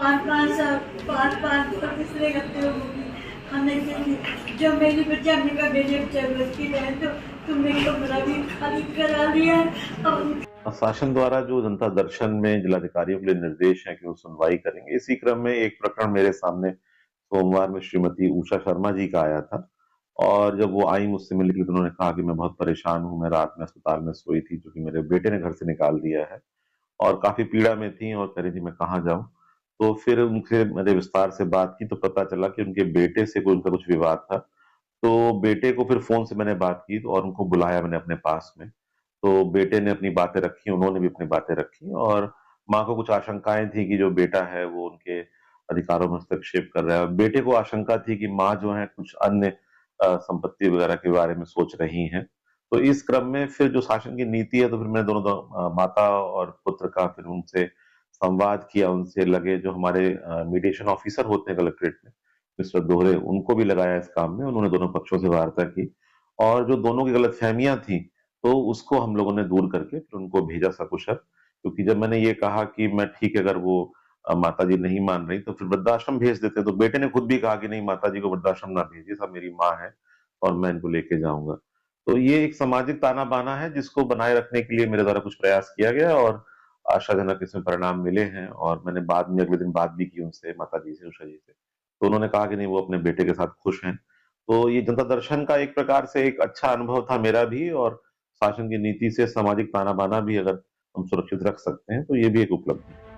5-5 तो किसने करते हो खाने के लिए। जो मेरी बच्चा ने कहा मेरे जरूरत की है तो तुमने कमरा भी खाली करा लिया और शासन द्वारा जो जनता दर्शन में जिलाधिकारियों के लिए निर्देश है कि वो सुनवाई करेंगे, इसी क्रम में एक प्रकरण मेरे सामने सोमवार में श्रीमती उषा शर्मा जी का आया था। और जब वो आई मुझसे मिलने के लिए तो उन्होंने कहा कि मैं बहुत परेशान हूँ, मैं रात में अस्पताल में सोई थी क्योंकि मेरे बेटे ने घर से निकाल दिया है और काफी पीड़ा में थी और कह रही थी मैं कहाँ जाऊं। तो फिर उनसे मैंने विस्तार से बात की तो पता चला कि उनके बेटे से कोई उनका कुछ विवाद था। तो बेटे को फिर फोन से मैंने बात की और उनको बुलाया मैंने अपने पास में। तो बेटे ने अपनी बातें रखी, उन्होंने भी अपनी बातें रखी और माँ को कुछ आशंकाएं थी कि जो बेटा है वो उनके अधिकारों में हस्तक्षेप कर रहा है। बेटे को आशंका थी कि माँ जो है कुछ अन्य संपत्ति वगैरह के बारे में सोच रही हैं। तो इस क्रम में फिर जो शासन की नीति है तो फिर मैंने माता और पुत्र का फिर उनसे संवाद किया, उनसे लगे जो हमारे मीडिएशन ऑफिसर होते हैं कलेक्ट्रेट में, मिस्टर दोहरे, उनको भी लगाया इस काम में। उन्होंने दोनों पक्षों से वार्ता की और जो दोनों की गलतफहमियां थी तो उसको हम लोगों ने दूर करके फिर उनको भेजा सकुशल। क्योंकि जब मैंने ये कहा कि मैं ठीक है, अगर वो माता जी नहीं मान रही तो फिर वृद्धाश्रम भेज देते, तो बेटे ने खुद भी कहा कि नहीं, माता जी को वृद्धाश्रम ना भेजिए, सब मेरी माँ है और मैं इनको लेके जाऊंगा। तो ये एक सामाजिक ताना बाना है जिसको बनाए रखने के लिए मेरे द्वारा कुछ प्रयास किया गया और आशाजनक इसमें परिणाम मिले हैं। और मैंने बाद में अगले दिन बात भी की उनसे, माता जी से, उषा जी से, तो उन्होंने कहा कि नहीं, वो अपने बेटे के साथ खुश हैं। तो ये जनता दर्शन का एक प्रकार से एक अच्छा अनुभव था मेरा भी, और शासन की नीति से सामाजिक ताना बाना भी अगर हम सुरक्षित रख सकते हैं तो ये भी एक उपलब्धि है।